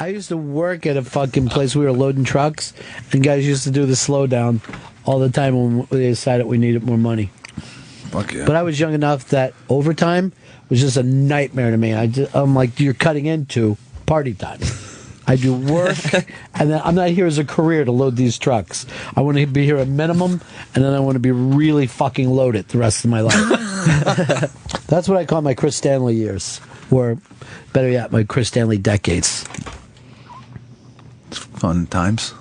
I used to work at a fucking place. We were loading trucks, and guys used to do the slowdown all the time when they decided we needed more money. Fuck yeah. But I was young enough that overtime was just a nightmare to me. I'm like, you're cutting into party time. I do work, and then I'm not here as a career to load these trucks. I want to be here a minimum, and then I want to be really fucking loaded the rest of my life. That's what I call my Chris Stanley years, or better yet, my Chris Stanley decades. Fun times.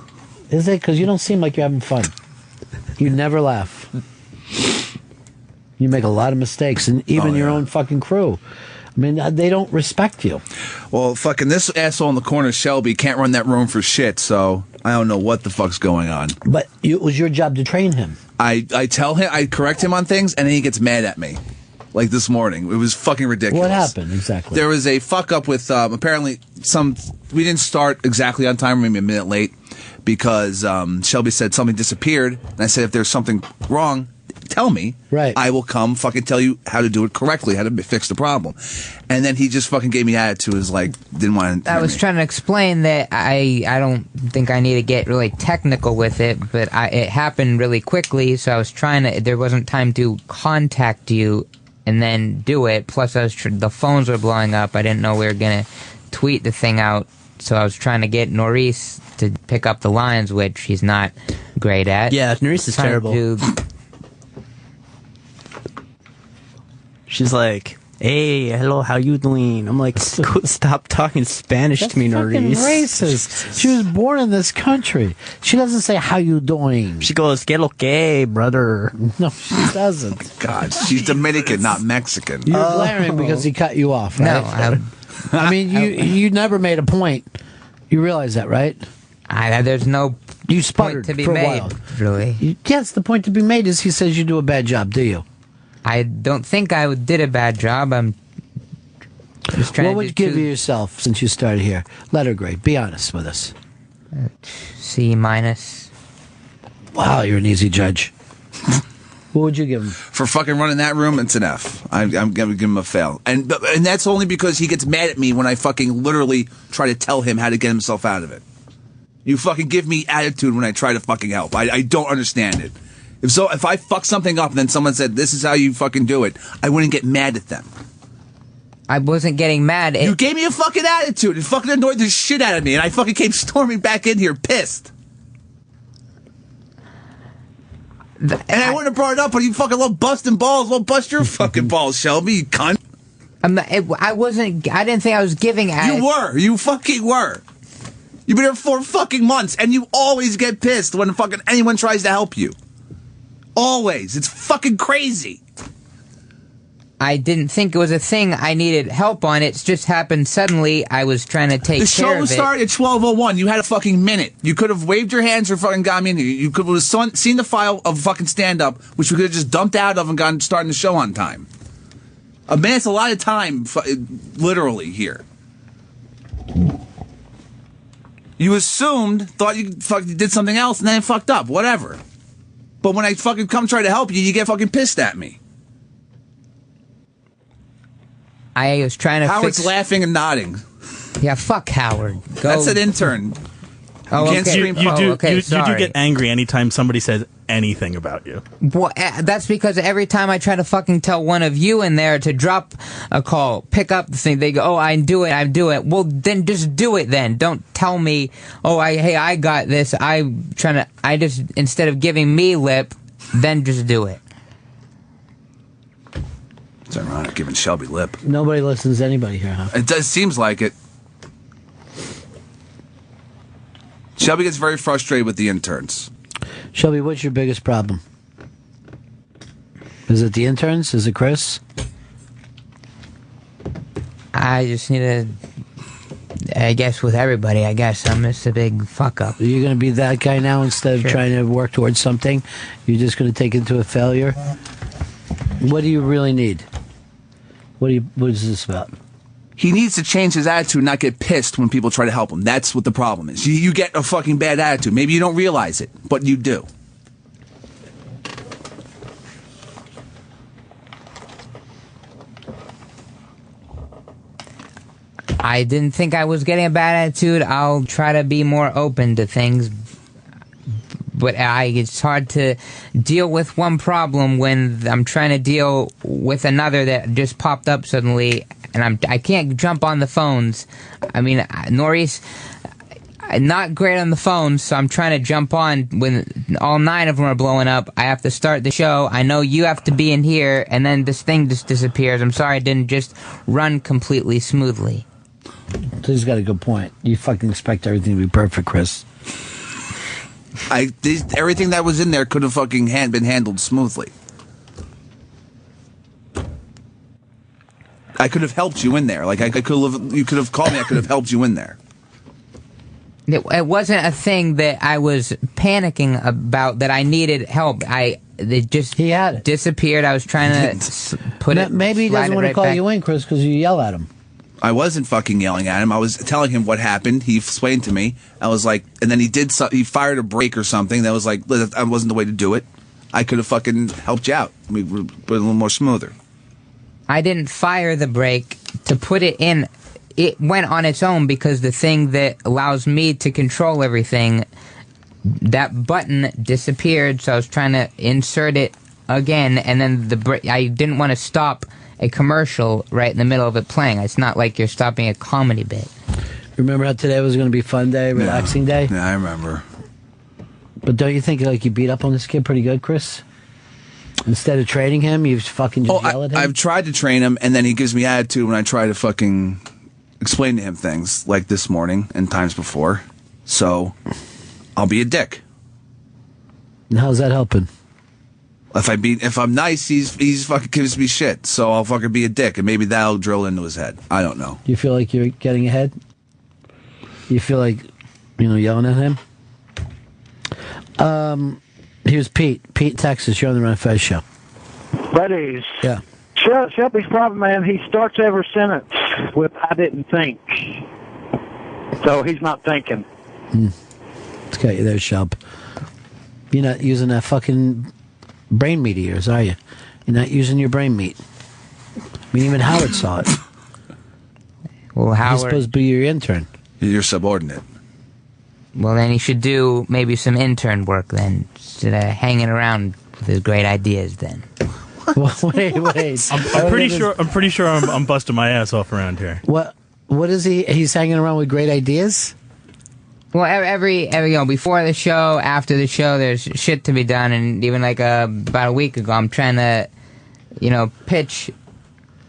Is it? Because you don't seem like you're having fun. You never laugh. You make a lot of mistakes, and even your own fucking crew. I mean, they don't respect you. Well, fucking this asshole in the corner, Shelby, can't run that room for shit, so I don't know what the fuck's going on. But it was your job to train him. I tell him, I correct him on things, and then he gets mad at me. Like this morning. It was fucking ridiculous. What happened, exactly? There was a fuck up with, apparently, we didn't start exactly on time, maybe a minute late, because Shelby said something disappeared, and I said, if there's something wrong, tell me. Right. I will come fucking tell you how to do it correctly, how to fix the problem. And then he just fucking gave me attitude, was like, didn't want to. I was trying to explain that I don't think I need to get really technical with it, but it happened really quickly, so I was trying to, there wasn't time to contact you and then do it. Plus, the phones were blowing up. I didn't know we were going to tweet the thing out, so I was trying to get Norris to pick up the lines, which he's not great at. Yeah, Norris is terrible. She's like, hey, hello, how you doing? I'm like, stop talking Spanish to me, Norris. That's fucking racist. She was born in this country. She doesn't say, how you doing? She goes, que lo que, brother. No, she doesn't. God, she's Dominican, not Mexican. You're blaring because he cut you off, right? No, I mean, you never made a point. You realize that, right? There's no you sputtered point to be for a made, while. really. Yes, the point to be made is he says you do a bad job, do you? I don't think I did a bad job. I'm just trying what to would you give yourself since you started here? Letter grade. Be honest with us. C minus. Wow, you're an easy judge. What would you give him? For fucking running that room, it's an F. I'm going to give him a fail. And that's only because he gets mad at me when I fucking literally try to tell him how to get himself out of it. You fucking give me attitude when I try to fucking help. I don't understand it. If I fuck something up and then someone said, this is how you fucking do it, I wouldn't get mad at them. I wasn't getting mad. You gave me a fucking attitude. It fucking annoyed the shit out of me, and I fucking came storming back in here pissed. And I wouldn't have brought it up, but you fucking love busting balls. Well, bust your fucking balls, Shelby, you cunt. I didn't think I was giving attitude. You were. You fucking were. You've been here for fucking months, and you always get pissed when fucking anyone tries to help you. Always. It's fucking crazy. I didn't think it was a thing I needed help on. It just happened suddenly. I was trying to take care of it. The show started at 12:01. You had a fucking minute. You could have waved your hands or fucking got me in here. You could have seen the file of fucking stand-up, which we could have just dumped out of and gotten starting the show on time. A minute's a lot of time, literally, here. You assumed, thought you did something else, and then it fucked up. Whatever. But when I fucking come try to help you, you get fucking pissed at me. I was trying to Howard's laughing and nodding. Yeah, fuck Howard. Go. That's an intern. Oh, you can't scream. You do get angry anytime somebody says anything about you. Well, that's because every time I try to fucking tell one of you in there to drop a call, pick up the thing, they go, oh, I do it. Well, then just do it then. Don't tell me, oh, I got this. Instead of giving me lip, then just do it. It's ironic giving Shelby lip. Nobody listens to anybody here, huh? It seems like it. Shelby gets very frustrated with the interns. Shelby, what's your biggest problem? Is it the interns? Is it Chris? I just need to, I guess with everybody, I'm just a big fuck up. You're going to be that guy now instead of trying to work towards something? You're just going to take it to a failure? What do you really need? What is this about? He needs to change his attitude, not get pissed when people try to help him. That's what the problem is. You get a fucking bad attitude. Maybe you don't realize it, but you do. I didn't think I was getting a bad attitude. I'll try to be more open to things. But it's hard to deal with one problem when I'm trying to deal with another that just popped up suddenly, and I can't jump on the phones. I mean, Norris, not great on the phones, so I'm trying to jump on when all 9 of them are blowing up. I have to start the show. I know you have to be in here, and then this thing just disappears. I'm sorry it didn't just run completely smoothly. He's got a good point. You fucking expect everything to be perfect, Chris. Everything that was in there could have fucking been handled smoothly. I could have helped you in there. Like you could have called me. I could have helped you in there. It wasn't a thing that I was panicking about that I needed help. It just disappeared. I was trying to put it. Maybe he doesn't want to call you in, Chris, because you yell at him. I wasn't fucking yelling at him. I was telling him what happened. He explained to me. I was like, and then he fired a brake or something. That was like, that wasn't the way to do it. I could have fucking helped you out. We were a little more smoother. I didn't fire the brake to put it in. It went on its own because the thing that allows me to control everything, that button disappeared. So I was trying to insert it again, and then I didn't want to stop a commercial right in the middle of it playing. It's not like you're stopping a comedy bit. Remember how today was going to be fun day, relaxing day? Yeah, I remember. But don't you think like you beat up on this kid pretty good, Chris? Instead of training him, you fucking just yell at him? I've tried to train him, and then he gives me attitude when I try to fucking explain to him things like this morning and times before. So I'll be a dick. And how's that helping? If I'm nice, he's fucking gives me shit. So I'll fucking be a dick, and maybe that'll drill into his head. I don't know. You feel like you're getting ahead? You feel like, yelling at him? Here's Pete. Pete, Texas. You're on the Run Fez show. Buddies. Yeah. Shelby's problem, man, he starts every sentence with, I didn't think. So he's not thinking. Let's get you there, Shelb. You're not using that fucking brain meat of yours, are you? You're not using your brain meat. I mean, even Howard saw it. Well, Howard... He's supposed to be your intern. You're subordinate. Well, then he should do maybe some intern work then, instead of hanging around with his great ideas then. Wait. I'm pretty sure I'm busting my ass off around here. What is he? He's hanging around with great ideas? Well, every before the show, after the show, there's shit to be done, and even like about a week ago, I'm trying to, pitch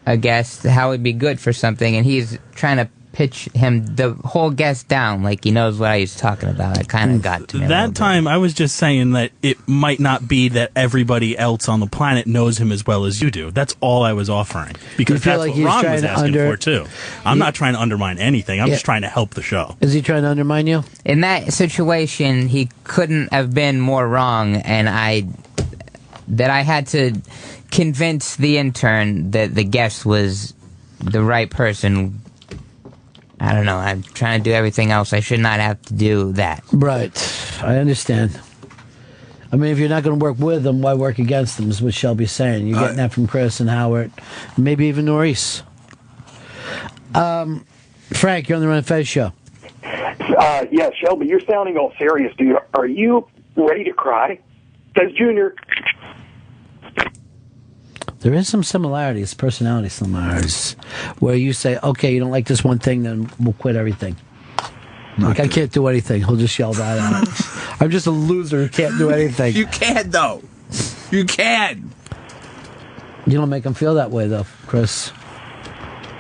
a guest how it'd be good for something, and he's trying to pitch him the whole guest down like he knows what I was talking about. It kind of got to me. That time, I was just saying that it might not be that everybody else on the planet knows him as well as you do. That's all I was offering. Because that's like what Ron was asking for, too. I'm not trying to undermine anything. I'm just trying to help the show. Is he trying to undermine you? In that situation, he couldn't have been more wrong, and I had to convince the intern that the guest was the right person. I don't know. I'm trying to do everything else. I should not have to do that. Right. I understand. I mean, if you're not going to work with them, why work against them is what Shelby's saying. You're getting that from Chris and Howard. Maybe even Norris. Frank, you're on the Run Fez show. Yeah, Shelby, you're sounding all serious, dude. Are you ready to cry? Says Junior. There is some similarities, personality similarities, where you say, okay, you don't like this one thing, then we'll quit everything. I can't do anything. He'll just yell that out. I'm just a loser who can't do anything. You can, though. You can. You don't make him feel that way, though, Chris.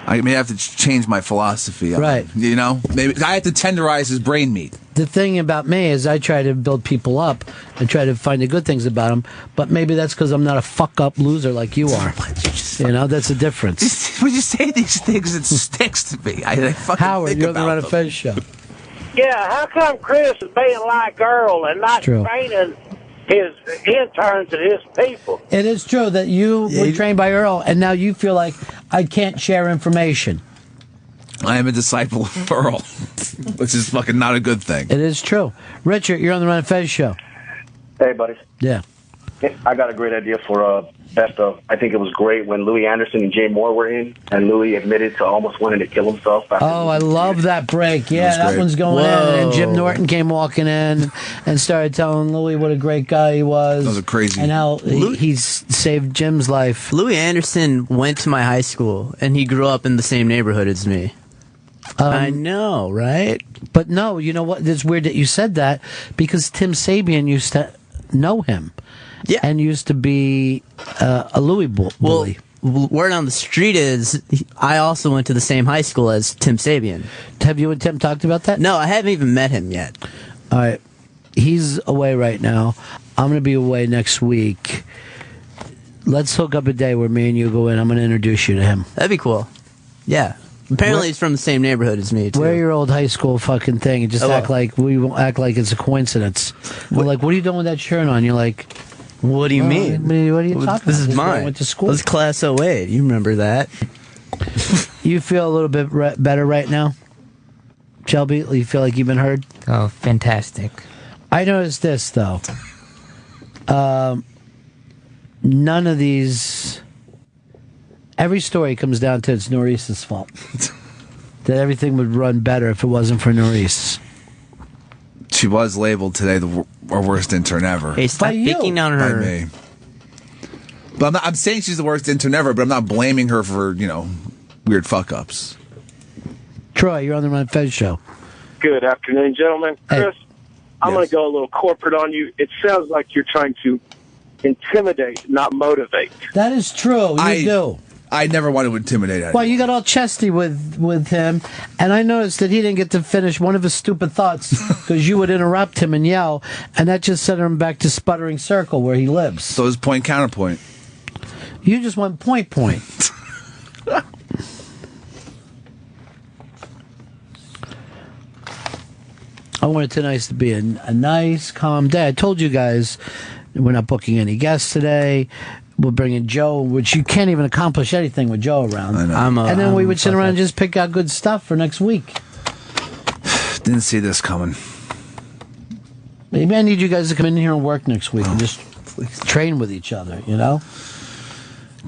I may have to change my philosophy. Right. Maybe I have to tenderize his brain meat. The thing about me is I try to build people up and try to find the good things about them, but maybe that's because I'm not a fuck-up loser like you are. That's the difference. When you say these things, it sticks to me. I fucking Howard, think you're on the about Run them. Fez show. Yeah, how come Chris is being like Earl and not training his interns and his people? It is true that you were trained by Earl, and now you feel like I can't share information. I am a disciple of Earl, which is fucking not a good thing. It is true. Richard, you're on the Run Fez show. Hey, buddies. Yeah. I got a great idea for best of. I think it was great when Louis Anderson and Jay Moore were in, and Louis admitted to almost wanting to kill himself. Oh, I love that break. Yeah, that one's going in. And Jim Norton came walking in and started telling Louis what a great guy he was. Those are crazy. And how he's saved Jim's life. Louis Anderson went to my high school, and he grew up in the same neighborhood as me. I know, right? But no, you know what? It's weird that you said that, because Tim Sabian used to know him. Yeah. And used to be a Louis bully. Well, word on the street is I also went to the same high school as Tim Sabian. Have you and Tim talked about that? No, I haven't even met him yet. All right. He's away right now. I'm going to be away next week. Let's hook up a day where me and you go in. I'm going to introduce you to him. That'd be cool. Yeah. Apparently he's from the same neighborhood as me, too. Wear your old high school fucking thing and just act like it's a coincidence. We're like, what are you doing with that shirt on? You're like... What do you mean? What are you talking about? This is mine. I went to school. This is class 08. You remember that. You feel a little bit better right now? Shelby, you feel like you've been heard? Oh, fantastic. I noticed this, though. None of these... Every story comes down to it's Norris's fault. That everything would run better if it wasn't for Norris. She was labeled today our worst intern ever. Hey, stop picking on her. By me. But I'm saying she's the worst intern ever, but I'm not blaming her for, weird fuck-ups. Troy, you're on the Ron Fez show. Good afternoon, gentlemen. Chris, I'm going to go a little corporate on you. It sounds like you're trying to intimidate, not motivate. That is true. You do. I never wanted to intimidate anyone. Well, you got all chesty with him, and I noticed that he didn't get to finish one of his stupid thoughts because you would interrupt him and yell, and that just sent him back to Sputtering Circle where he lives. So it's point counterpoint. You just went point. I wanted tonight to be a nice, calm day. I told you guys we're not booking any guests today. We'll bring in Joe, which you can't even accomplish anything with Joe around. I know. And then we would sit around and just pick out good stuff for next week. Didn't see this coming. Maybe I need you guys to come in here and work next week and just train with each other,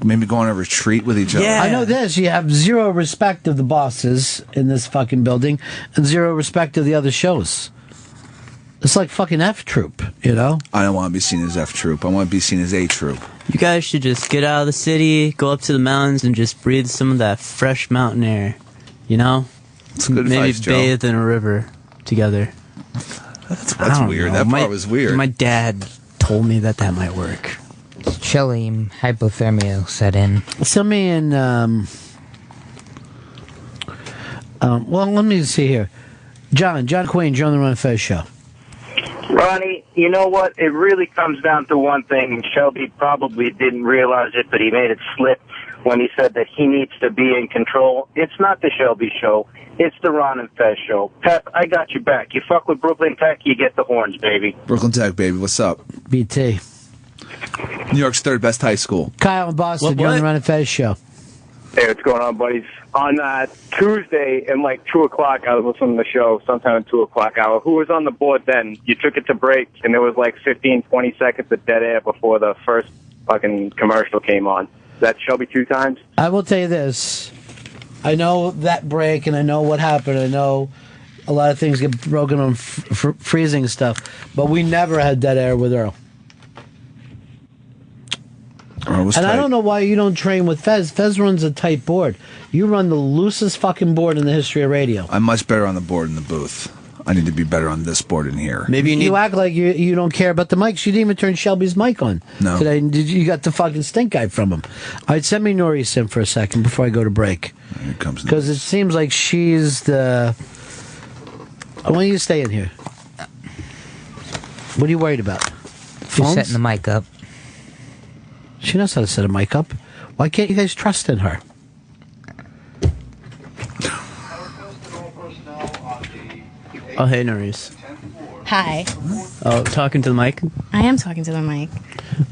Maybe go on a retreat with each other. I know this. You have zero respect of the bosses in this fucking building and zero respect of the other shows. It's like fucking F Troop, I don't want to be seen as F Troop. I want to be seen as A Troop. You guys should just get out of the city, go up to the mountains, and just breathe some of that fresh mountain air. It's good Maybe advice, Joe. bathe in a river together. That's weird. That part was weird. My dad told me that might work. Chilly hypothermia set in. Somebody in, well, let me see here. John Queen, you're on the Ron Fez show. Ronnie, you know what? It really comes down to one thing, and Shelby probably didn't realize it, but he made it slip when he said that he needs to be in control. It's not the Shelby show. It's the Ron and Fez show. Pep, I got you back. You fuck with Brooklyn Tech, you get the horns, baby. Brooklyn Tech, baby. What's up? BT. New York's third best high school. Kyle in Boston, you're on the Ron and Fez show. Hey, what's going on, buddies? On Tuesday at 2 o'clock, I was listening to the show sometime at 2 o'clock hour. Who was on the board then? You took it to break, and there was 15, 20 seconds of dead air before the first fucking commercial came on. That Shelby 2 times? I will tell you this. I know that break, and I know what happened. I know a lot of things get broken on freezing stuff, but we never had dead air with Earl. And I don't know why you don't train with Fez. Fez runs a tight board. You run the loosest fucking board in the history of radio. I'm much better on the board in the booth. I need to be better on this board in here. Maybe you act like you don't care about the mics. You didn't even turn Shelby's mic on. No. Today. You got the fucking stink eye from him. All right, send me Norris in for a second before I go to break. Here comes. Because it seems like she's the... I want you to stay in here. What are you worried about? She's setting the mic up. She knows how to set a mic up. Why can't you guys trust in her? Oh, hey, Norris. Hi. Oh, talking to the mic? I am talking to the mic.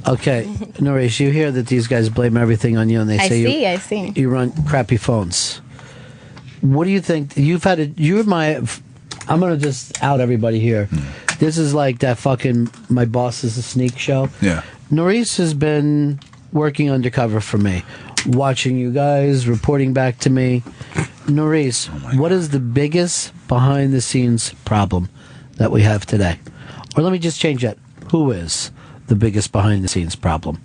Okay, Norris, you hear that these guys blame everything on you, and they say I see. You run crappy phones. What do you think? I'm going to just out everybody here. This is like that fucking My Boss is a Sneak show. Yeah. Norris has been working undercover for me, watching you guys, reporting back to me. Norris, what is the biggest behind-the-scenes problem that we have today? Or let me just change that. Who is the biggest behind-the-scenes problem?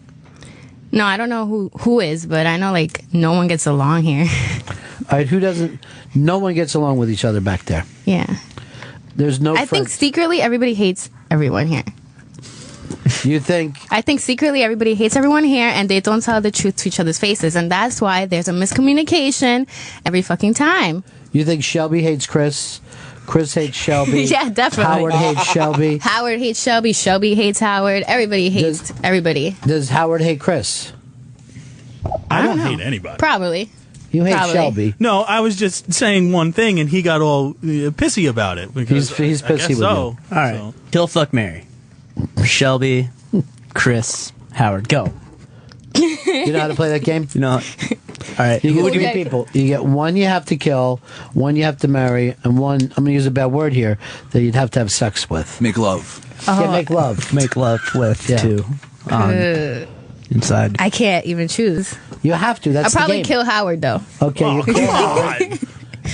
No, I don't know who is, but I know like no one gets along here. All right, who doesn't? No one gets along with each other back there. Yeah. There's no. I think secretly everybody hates everyone here. You think? I think secretly everybody hates everyone here, and they don't tell the truth to each other's faces, and that's why there's a miscommunication every fucking time. You think Shelby hates Chris? Chris hates Shelby. Yeah, definitely. Howard hates Shelby. Howard hates Shelby. Shelby hates Howard. Everybody hates everybody. Does Howard hate Chris? I don't hate anybody. Probably. You hate Probably. Shelby. No, I was just saying one thing, and he got all pissy about it. Because He's I pissy guess with so. you. All right. Kill, fuck, Mary. Shelby, Chris, Howard. Go. You know how to play that game? You know. All right. You Who get do you three people. You get one you have to kill, one you have to marry, and one, I'm going to use a bad word here, that you'd have to have sex with. Make love. Yeah, make love. make love with Yeah. too? Inside. I can't even choose. You have to. That's I'll probably the game. kill Howard though. Okay, you kill Howard.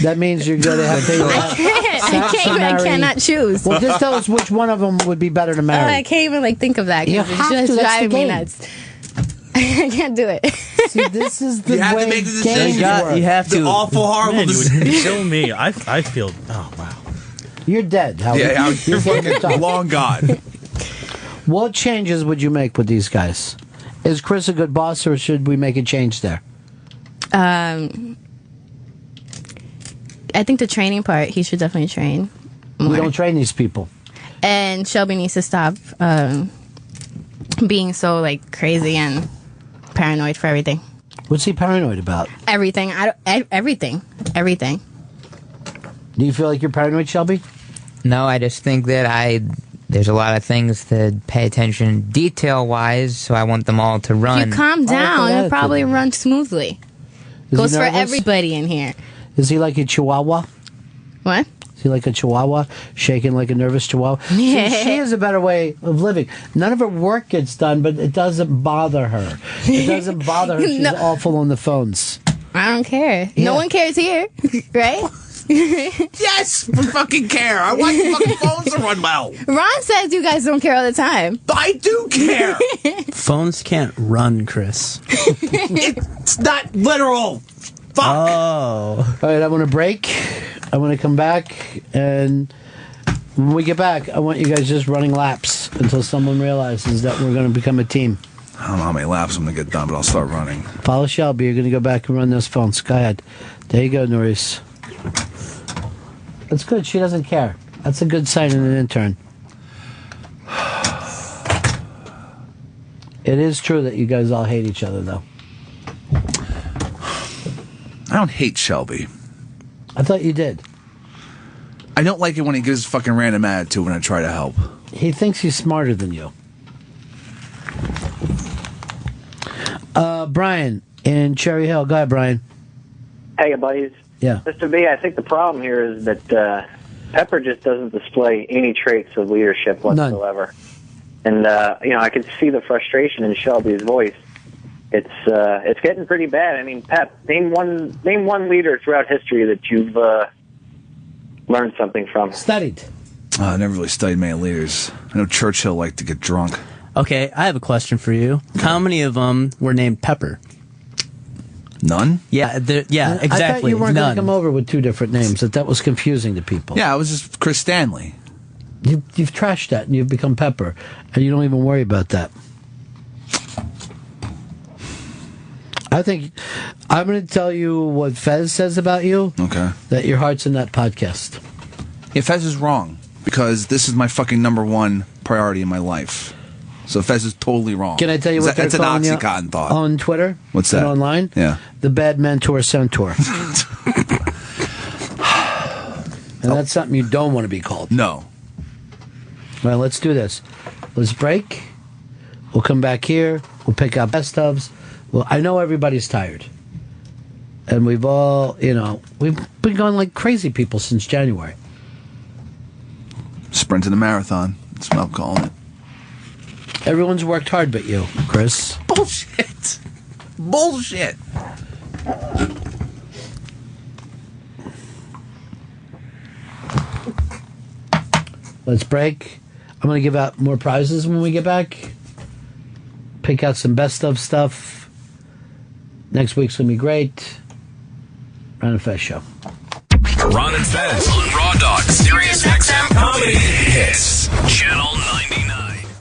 That means you're going to have to. I cannot choose. Well, just tell us which one of them would be better to marry. I can't even like think of that You because have it's to, just that's the driving me game. nuts. I can't do it. See, this is the You have to way make the games decision. work. You have The to. awful, horrible Man, you decision. would kill me. I feel. Oh wow. You're dead, Howard. Yeah, you're getting fucking tough. long gone. What changes would you make with these guys? Is Chris a good boss, or should we make a change there? I think the training part, he should definitely train more. We don't train these people. And Shelby needs to stop being so like crazy and paranoid for everything. What's he paranoid about? Everything. Everything. Do you feel like you're paranoid, Shelby? No, I just think that there's a lot of things to pay attention detail-wise, so I want them all to run. If you calm down, attitude. it'll probably run smoothly. Is Goes he for nervous? everybody in here. Is he like a chihuahua? What? Is he like a chihuahua, shaking like a nervous chihuahua? See, she has a better way of living. None of her work gets done, but it doesn't bother her. It doesn't bother her. She's No. awful on the phones. I don't care. Yeah. No one cares here, right? Yes, we fucking care. I want the fucking phones to run well. Ron says you guys don't care all the time. I do care. Phones can't run, Chris. It's not literal. Fuck. Oh. All right, I want to break. I want to come back, and when we get back, I want you guys just running laps until someone realizes that we're going to become a team. I don't know how many laps I'm going to get done, but I'll start running. Follow Shelby. You're going to go back and run those phones. Go ahead. There you go, Norris. That's good. She doesn't care. That's a good sign in an intern. It is true that you guys all hate each other, though. I don't hate Shelby. I thought you did. I don't like it when he gives fucking random attitude when I try to help. He thinks he's smarter than you. Brian in Cherry Hill. Go ahead, Brian. Hey, buddies. Yeah. Mr. B, I think the problem here is that Pepper just doesn't display any traits of leadership whatsoever. And, I can see the frustration in Shelby's voice. It's getting pretty bad. I mean, Pep, name one leader throughout history that you've learned something from. Studied. I never really studied many leaders. I know Churchill liked to get drunk. Okay, I have a question for you. How many of them were named Pepper? None? Yeah, exactly. I thought you weren't going None. to come over with two different names. That was confusing to people. Yeah, it was just Chris Stanley. You've trashed that, and you've become Pepper, and you don't even worry about that. I think I'm going to tell you what Fez says about you. Okay. That your heart's in that podcast. Yeah, Fez is wrong, because this is my fucking number one priority in my life. So Fez is totally wrong. Can I tell you what That's they're an calling you Oxycontin thought. on Twitter? What's and that? online? Yeah. The bad mentor centaur. And that's something you don't want to be called. No. Well, let's do this. Let's break. We'll come back here. We'll pick up best ofs. Well, I know everybody's tired. And we've all, we've been going like crazy people since January. Sprint to the marathon. That's what I'm calling it. Everyone's worked hard but you, Chris. Bullshit. Let's break. I'm going to give out more prizes when we get back. Pick out some best of stuff. Next week's going to be great. Ron and Fez Show. Ron and Fez on Raw